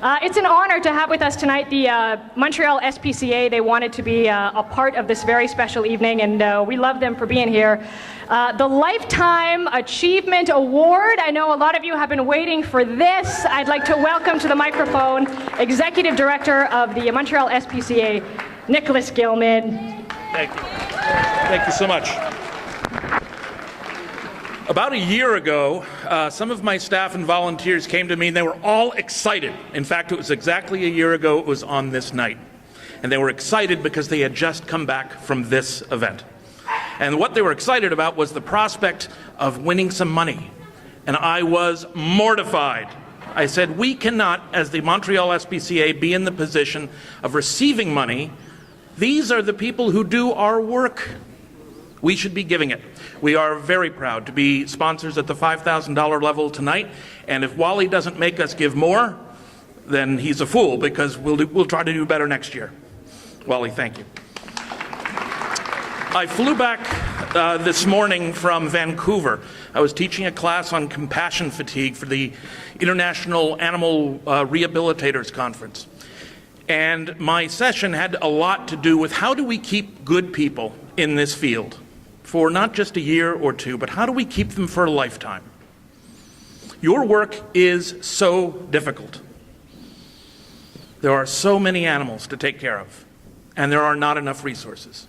It's an honor to have with us tonight the Montreal SPCA. They wanted to be a part of this very special evening, and we love them for being here. The Lifetime Achievement Award. I know a lot of you have been waiting for this. I'd like to welcome to the microphone Executive Director of the Montreal SPCA, Nicholas Gilman. Thank you. Thank you so much. About a year ago, some of my staff and volunteers came to me and they were all excited. In fact, it was exactly a year ago, it was on this night. And they were excited because they had just come back from this event. And what they were excited about was the prospect of winning some money. And I was mortified. I said, we cannot, as the Montreal SPCA, be in the position of receiving money. These are the people who do our work. We should be giving it. We are very proud to be sponsors at the $5,000 level tonight. And if Wally doesn't make us give more, then he's a fool, because we'll try to do better next year. Wally, thank you. I flew back this morning from Vancouver. I was teaching a class on compassion fatigue for the International Animal Rehabilitators Conference. And my session had a lot to do with how do we keep good people in this field for not just a year or two, but how do we keep them for a lifetime? Your work is so difficult. There are so many animals to take care of, and there are not enough resources.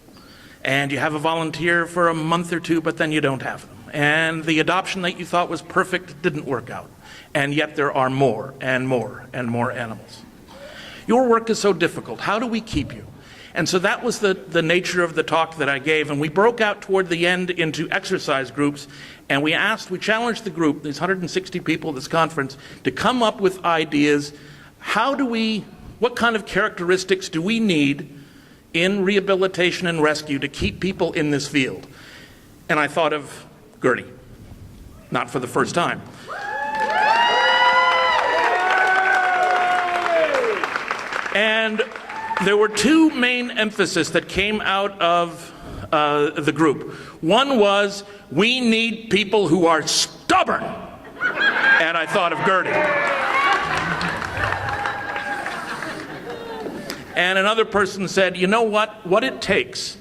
And you have a volunteer for a month or two, but then you don't have them. And the adoption that you thought was perfect didn't work out. And yet there are more and more and more animals. Your work is so difficult. How do we keep you? And so that was the nature of the talk that I gave. And we broke out toward the end into exercise groups. And we challenged the group, these 160 people at this conference, to come up with ideas. What kind of characteristics do we need in rehabilitation and rescue to keep people in this field? And I thought of Gerdy, not for the first time. And there were two main emphases that came out of the group. One was, we need people who are stubborn. And I thought of Gerdy. And another person said, you know what? What it takes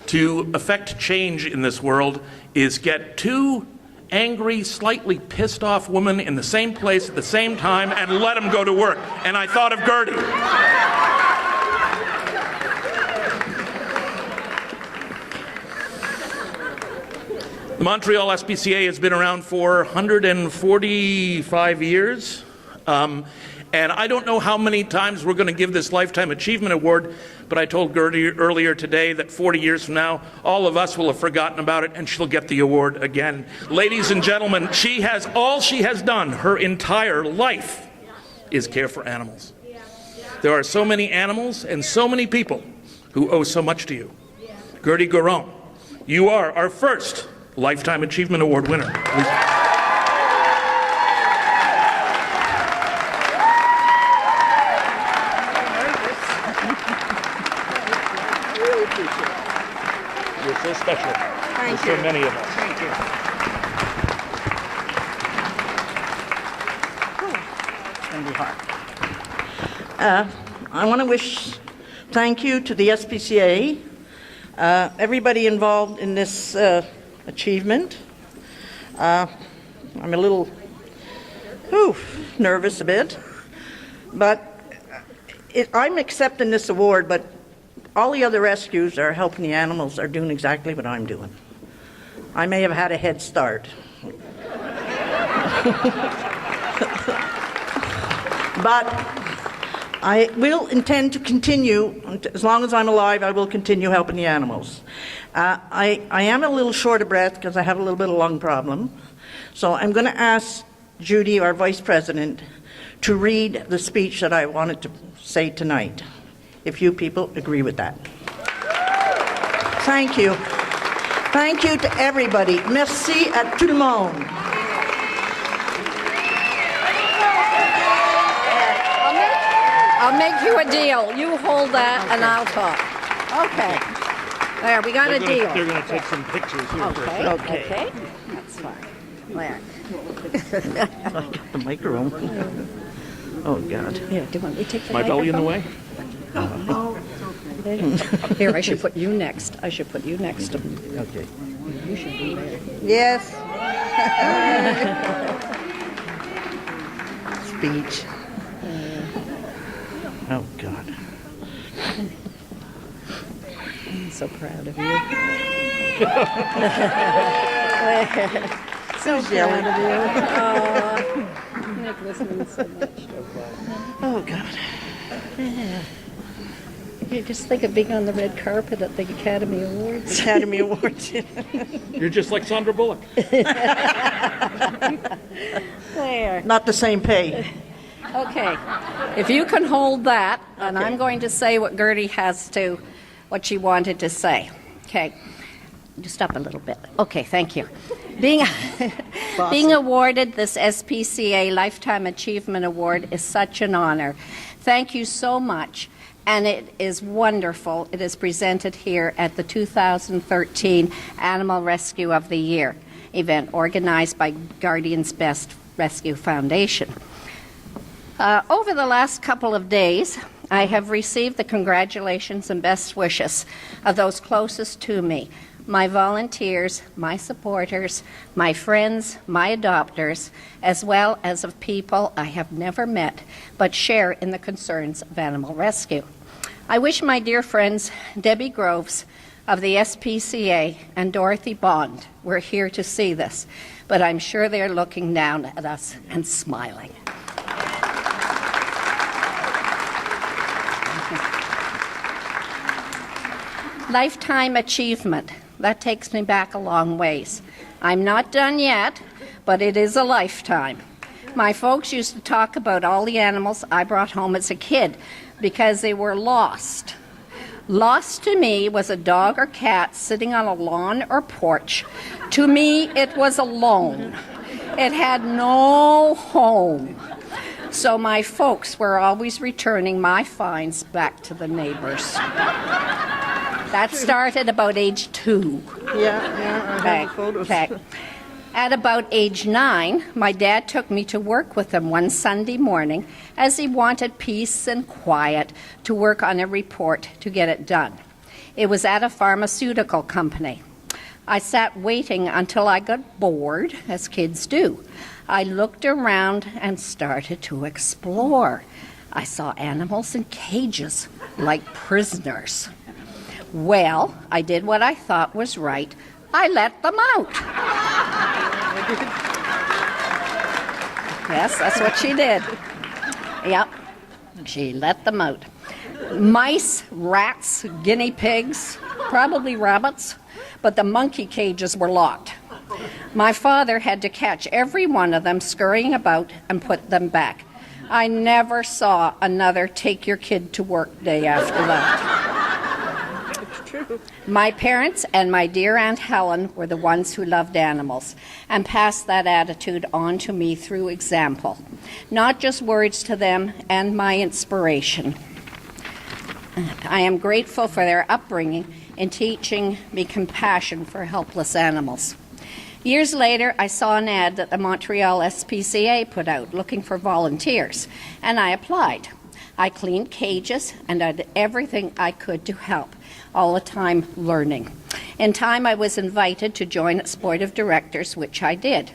to affect change in this world is get two angry, slightly pissed off women in the same place at the same time and let them go to work. And I thought of Gerdy. The Montreal SPCA has been around for 145 years. And I don't know how many times we're going to give this Lifetime Achievement Award, but I told Gerdy earlier today that 40 years from now, all of us will have forgotten about it and she'll get the award again. Ladies and gentlemen, all she has done her entire life is care for animals. There are so many animals and so many people who owe so much to you. Gerdy Gouron, you are our first Lifetime Achievement Award winner. You're so special. Thank you. So many of us. Thank you. It's going to be hard. I want to thank you to the SPCA, everybody involved in this achievement. I'm a little nervous a bit, but I'm accepting this award, but all the other rescues are helping the animals are doing exactly what I'm doing. I may have had a head start. But I will intend to continue, as long as I'm alive, I will continue helping the animals. I am a little short of breath because I have a little bit of lung problem. So I'm going to ask Judy, our Vice President, to read the speech that I wanted to say tonight, if you people agree with that. Thank you. Thank you to everybody. Merci à tout le monde. I'll make you a deal. You hold that and I'll talk. Okay. There, we got a deal. They're going to take some pictures here Okay. first. Okay. That's fine. There. I got the microphone. Oh, God. Here, do you want me to take the My belly in the microphone? way? Here, I should put you next. I should put you next to me. Okay. You should be there. Yes. Speech. Oh, God. I'm so proud of you. So yelling. Nicholas means so much. Oh, God. You just think of being on the red carpet at the Academy Awards. Academy Awards. You're just like Sandra Bullock. There. Not the same pay. Okay. If you can hold that, and I'm going to say what Gerdy what she wanted to say. Okay. Just up a little bit. Okay, thank you. Being awarded this SPCA Lifetime Achievement Award is such an honor. Thank you so much. And it is wonderful. It is presented here at the 2013 Animal Rescue of the Year event organized by Guardian's Best Rescue Foundation. Over the last couple of days, I have received the congratulations and best wishes of those closest to me, my volunteers, my supporters, my friends, my adopters, as well as of people I have never met but share in the concerns of animal rescue. I wish my dear friends Debbie Groves of the SPCA and Dorothy Bond were here to see this, but I'm sure they're looking down at us and smiling. Lifetime achievement. That takes me back a long ways. I'm not done yet, but it is a lifetime. My folks used to talk about all the animals I brought home as a kid because they were lost. Lost to me was a dog or cat sitting on a lawn or porch. To me, it was alone. It had no home. So my folks were always returning my finds back to the neighbors. That started about age 2. Yeah, I have the photos. Okay. At about age 9, my dad took me to work with him one Sunday morning as he wanted peace and quiet to work on a report to get it done. It was at a pharmaceutical company. I sat waiting until I got bored, as kids do. I looked around and started to explore. I saw animals in cages, like prisoners. Well, I did what I thought was right. I let them out. Yes, that's what she did. Yep, she let them out. Mice, rats, guinea pigs, probably rabbits, but the monkey cages were locked. My father had to catch every one of them scurrying about and put them back. I never saw another take your kid to work day after that. My parents and my dear Aunt Helen were the ones who loved animals and passed that attitude on to me through example, not just words to them and my inspiration. I am grateful for their upbringing in teaching me compassion for helpless animals. Years later, I saw an ad that the Montreal SPCA put out looking for volunteers, and I applied. I cleaned cages and I did everything I could to help, all the time learning. In time, I was invited to join its board of directors, which I did.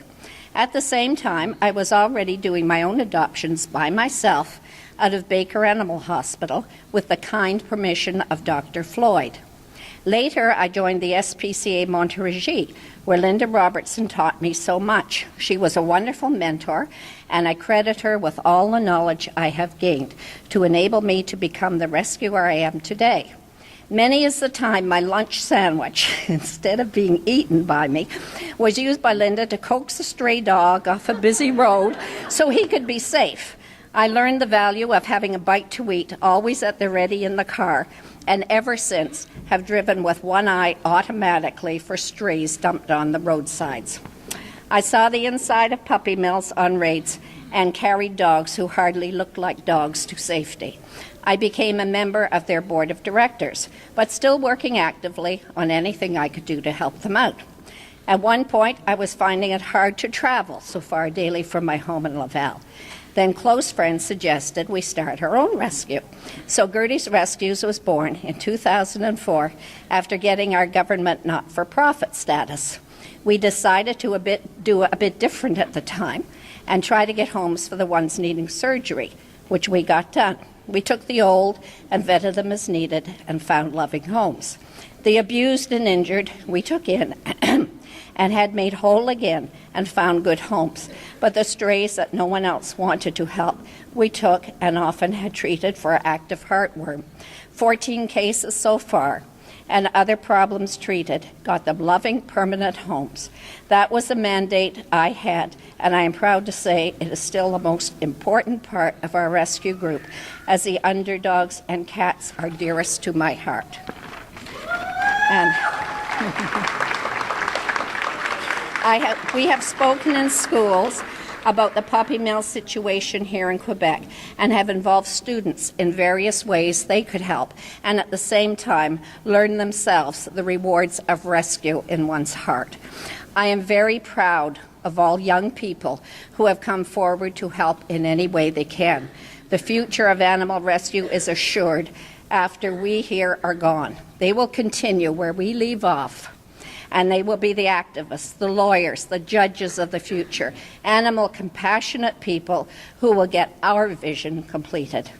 At the same time, I was already doing my own adoptions by myself out of Baker Animal Hospital with the kind permission of Dr. Floyd. Later, I joined the SPCA Montérégie, where Linda Robertson taught me so much. She was a wonderful mentor, and I credit her with all the knowledge I have gained to enable me to become the rescuer I am today. Many is the time my lunch sandwich, instead of being eaten by me, was used by Linda to coax a stray dog off a busy road so he could be safe. I learned the value of having a bite to eat always at the ready in the car, and ever since have driven with one eye automatically for strays dumped on the roadsides. I saw the inside of puppy mills on raids and carried dogs who hardly looked like dogs to safety. I became a member of their board of directors, but still working actively on anything I could do to help them out. At one point, I was finding it hard to travel so far daily from my home in Laval. Then close friends suggested we start our own rescue. So Gerdy's Rescues was born in 2004 after getting our government not-for-profit status. We decided to do a bit different at the time and try to get homes for the ones needing surgery, which we got done. We took the old and vetted them as needed and found loving homes. The abused and injured we took in and had made whole again and found good homes. But the strays that no one else wanted to help, we took and often had treated for active heartworm. 14 cases so far, and other problems treated, got them loving, permanent homes. That was the mandate I had, and I am proud to say it is still the most important part of our rescue group, as the underdogs and cats are dearest to my heart. And we have spoken in schools about the puppy mill situation here in Quebec and have involved students in various ways they could help and at the same time learn themselves the rewards of rescue in one's heart. I am very proud of all young people who have come forward to help in any way they can. The future of animal rescue is assured after we here are gone. They will continue where we leave off. And they will be the activists, the lawyers, the judges of the future, animal compassionate people who will get our vision completed.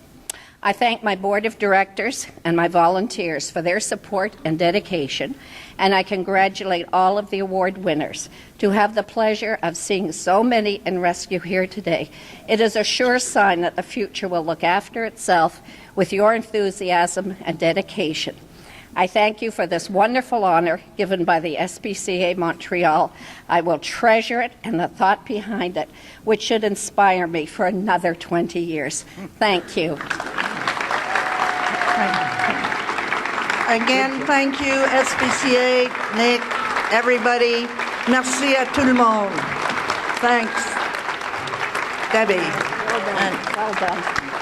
I thank my board of directors and my volunteers for their support and dedication, and I congratulate all of the award winners. To have the pleasure of seeing so many in rescue here today, it is a sure sign that the future will look after itself with your enthusiasm and dedication. I thank you for this wonderful honor given by the SPCA Montreal. I will treasure it and the thought behind it, which should inspire me for another 20 years. Thank you. Again, thank you, SPCA, Nick, everybody. Merci à tout le monde. Thanks. Debbie. Well done. Well done.